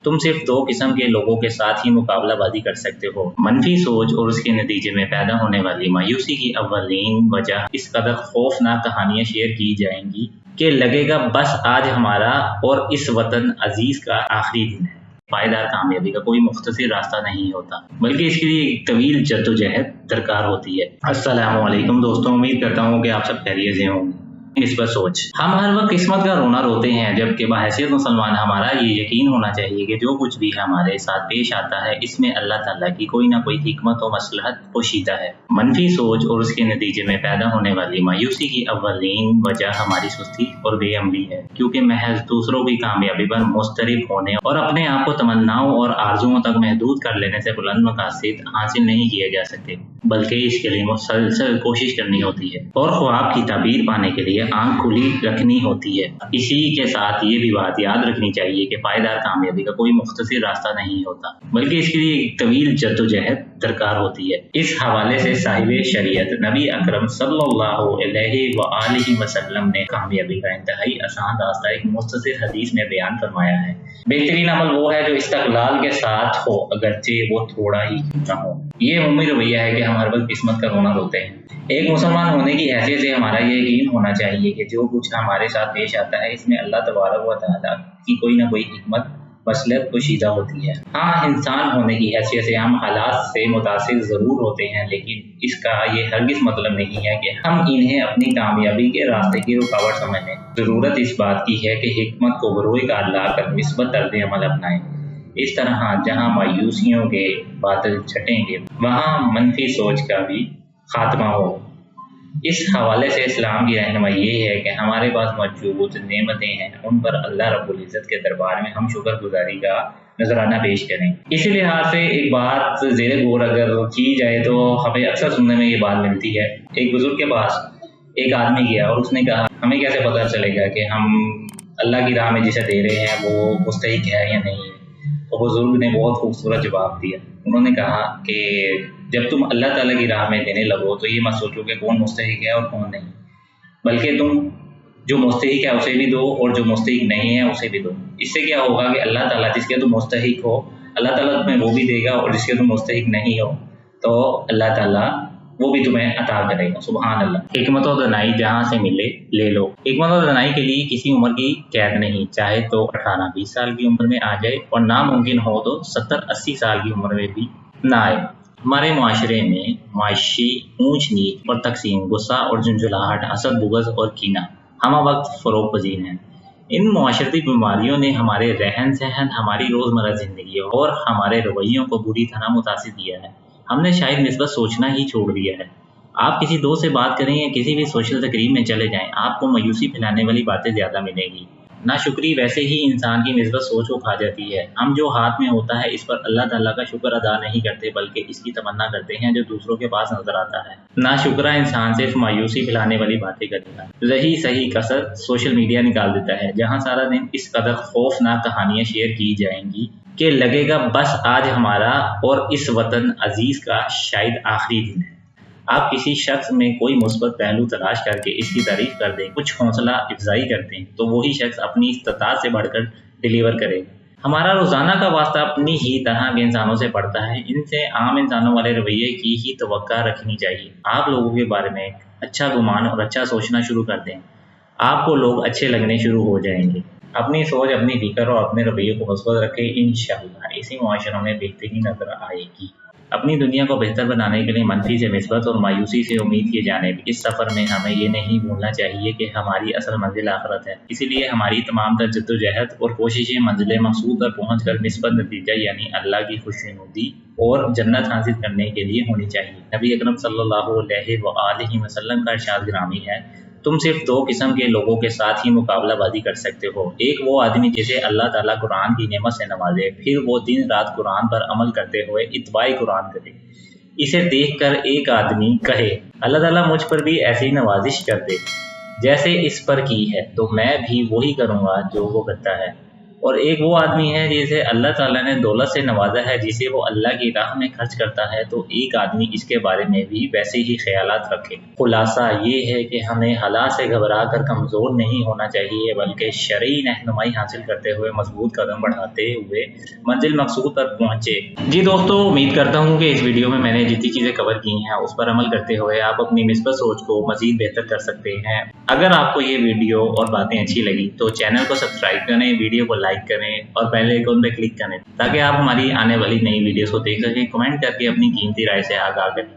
तुम सिर्फ दो किस्म के लोगों के साथ ही मुकाबला बाजी कर सकते हो, मनफी सोच और उसके नतीजे में पैदा होने वाली मायूसी की अव्वलीन वजह। इस कदर खौफनाक कहानियां शेयर की जाएंगी कि लगेगा बस आज हमारा और इस वतन अजीज का आखिरी दिन है। पायदार कामयाबी का कोई मुख्तसर रास्ता नहीं होता, बल्कि इसके लिए एक तवील जद्दोजहद दरकार होती है। अस्सलामु अलैकुम दोस्तों, उम्मीद करता हूँ कि आप सब खैरियत से होंगे। इस पर सोच, हम हर वक्त किस्मत का रोना रोते हैं, जबकि बहैसियत मुसलमान हमारा ये यकीन होना चाहिए कि जो कुछ भी हमारे साथ पेश आता है इसमें अल्लाह ताला की कोई ना कोई हिकमत और मसलहत पोशीदा है। मनफी सोच और उसके नतीजे में पैदा होने वाली मायूसी की अव्वलीन वजह हमारी सुस्ती और बेअमली है, क्योंकि महज दूसरों की कामयाबी पर मुस्तरिब होने और अपने आप को तमन्नाओं और आरजुओं तक महदूद कर लेने से बुलंद मकासद हासिल नहीं किए जा सकते, बल्कि इसके लिए मुसलसल कोशिश करनी होती है और ख्वाब की ताबीर पाने के लिए आंख खुली रखनी होती है। इसी के साथ ये भी बात याद रखनी चाहिए कि पायदार कामयाबी का कोई मुख्तसर रास्ता नहीं होता, बल्कि इसके लिए एक तवील जद्दोजहद दरकार होती है। इस हवाले से साहिब शरीयत नबी अकरम सल्लल्लाहु अलैहि वसल्लम ने कामयाबी का इंतहाई आसान रास्ता एक मुख्तसर हदीस में बयान फरमाया है। बेहतरीन अमल वो है जो इस्तक़लाल के साथ हो, अगरचे वो थोड़ा ही न हो। ये उम्मी रवैया है कि हम हर वक्त किस्मत का रोना रोते हैं। एक मुसलमान होने की हैसियत से हमारा ये यकीन होना चाहिए कि जो कुछ हमारे साथ पेश आता है इसमें अल्लाह तबारक व तआला की कोई ना कोई हिकमत मसलहत पोशीदा होती है। हाँ, इंसान होने की हैसियत से हम हालात से मुतासिर ज़रूर होते हैं, लेकिन इसका ये हरगिज़ मतलब नहीं है कि हम इन्हें अपनी कामयाबी के रास्ते की रुकावट समझ लें। ज़रूरत इस बात की है कि हिकमत को बरोए कार लाकर मिस्बत तर्ज अमल अपनाएं। इस तरह जहाँ मायूसियों के बादल छटेंगे वहाँ मनफी सोच का भी खात्मा हो। इस हवाले से इस्लाम की रहनुमाई ये है कि हमारे पास मौजूद नेमतें हैं, उन पर अल्लाह रब्बुल इज़्ज़त के दरबार में हम शुक्रगुजारी का नजराना पेश करें। इसी लिहाज से एक बात ज़ेरे गौर अगर की जाए तो हमें अक्सर सुनने में ये बात मिलती है। एक बुजुर्ग के पास एक आदमी गया और उसने कहा, हमें कैसे पता चलेगा कि हम अल्लाह की राह में जिसे दे रहे हैं वो मुस्तहिक है या नहीं है। तो बुजुर्ग ने बहुत खूबसूरत जवाब दिया। उन्होंने कहा कि जब तुम अल्लाह ताला की राह में देने लगो तो ये मत सोचो कि कौन मुस्तहिक है और कौन नहीं, बल्कि तुम जो मुस्तहिक है उसे भी दो और जो मुस्तहिक नहीं है उसे भी दो। इससे क्या होगा कि अल्लाह ताला जिसके तुम मुस्तहिक हो अल्लाह ताला तुम्हें वो भी देगा, और जिसके तुम मुस्तहिक नहीं हो तो अल्लाह ताला वो भी तुम्हें अता करेगा। सुभान अल्लाह। हिकमत और दनाई जहाँ से मिले ले लो। हिकमत और दनाई के लिए किसी उम्र की कैद नहीं, चाहे तो 18-20 साल की उम्र में आ जाए और नामुमकिन हो तो 70-80 साल की उम्र में भी ना आए। हमारे माशरे में माशी ऊंच नीच और तकसीम, गुस्सा और झुंझुलाहट, हसद, बुग़्ज़ और कीना हम वक्त फ़रोग़ पज़ीर हैं। इन मुआशरती बीमारियों ने हमारे रहन सहन, हमारी रोज़मर्रा ज़िंदगी और हमारे रवैयों को बुरी तरह मुतासिर किया है। हमने शायद निस्बत सोचना ही छोड़ दिया है। आप किसी दोस्त से बात करें या किसी भी सोशल तकरीब में चले जाएं, आपको मायूसी फैलाने वाली बातें ज़्यादा मिलेंगी। नाशुक्री वैसे ही इंसान की निस्बत सोच को खा जाती है। हम जो हाथ में होता है इस पर अल्लाह ताला का शुक्र अदा नहीं करते, बल्कि इसकी तमन्ना करते हैं जो दूसरों के पास नजर आता है। नाशुक्रा इंसान सिर्फ मायूसी फैलाने वाली बातें करेगा। रही सही कसर सोशल मीडिया निकाल देता है, जहाँ सारा दिन इस कदर खौफनाक कहानियां शेयर की जाएंगी कि लगेगा बस आज हमारा और इस वतन अजीज का शायद आखिरी दिन है। आप किसी शख्स में कोई मुस्बत पहलू तलाश करके इसकी तारीफ कर दें, कुछ हौसला अफजाई करते हैं, तो वही शख्स अपनी इस्तात से बढ़कर डिलीवर करे। हमारा रोजाना का वास्ता अपनी ही तरह के इंसानों से पड़ता है। इनसे आम इंसानों वाले रवैये की ही तवक्का रखनी चाहिए। आप लोगों के बारे में अच्छा गुमान और अच्छा सोचना शुरू कर दें, आपको लोग अच्छे लगने शुरू हो जाएंगे। अपनी सोच, अपनी फिक्र और अपने रवैये को मज़बूत रखें, इंशाअल्लाह इसी मुआशरों में बेहतरी नजर आएगी। अपनी दुनिया को बेहतर बनाने के लिए मनफी से निस्बत और मायूसी से उम्मीद किए जाने इस सफ़र में हमें ये नहीं भूलना चाहिए कि हमारी असल मंजिल आखिरत है। इसीलिए हमारी तमाम तर जद्दोजहद और कोशिशें मंजिल मकसूद पर पहुँच कर निस्बत नतीजा यानी अल्लाह की खुशनुदी और जन्नत हासिल करने के लिए होनी चाहिए। नबी अकरम सल्लल्लाहु अलैहि वसल्लम का इरशाद गिरामी है, तुम सिर्फ दो किस्म के लोगों के साथ ही मुकाबला बाजी कर सकते हो। एक वो आदमी जिसे अल्लाह ताला कुरान की नेमत से नवाजे, फिर वो दिन रात कुरान पर अमल करते हुए इत्बाई कुरान करे। इसे देखकर एक आदमी कहे, अल्लाह ताला मुझ पर भी ऐसी नवाजिश कर दे जैसे इस पर की है, तो मैं भी वही करूँगा जो वो करता है। اور ایک وہ آدمی ہے جسے اللہ تعالیٰ نے دولت سے نوازا ہے، جسے وہ اللہ کی راہ میں خرچ کرتا ہے، تو ایک آدمی اس کے بارے میں بھی ویسے ہی خیالات رکھے۔ خلاصہ یہ ہے کہ ہمیں حالات سے گھبرا کر کمزور نہیں ہونا چاہیے، بلکہ شرعی رہنمائی حاصل کرتے ہوئے مضبوط قدم بڑھاتے ہوئے منزل مقصود پر پہنچے۔ جی دوستو، امید کرتا ہوں کہ اس ویڈیو میں نے جتنی چیزیں کور کی ہیں اس پر عمل کرتے ہوئے آپ اپنی مثبت سوچ کو مزید بہتر کر سکتے ہیں۔ اگر آپ کو یہ ویڈیو اور باتیں اچھی لگی تو چینل کو سبسکرائب کریں، ویڈیو کو لائک کریں اور بیل آئیکن پہ کلک کریں تاکہ آپ ہماری آنے والی نئی ویڈیوز کو دیکھ سکیں۔ کمنٹ کر کے اپنی قیمتی رائے سے آگاہ کریں۔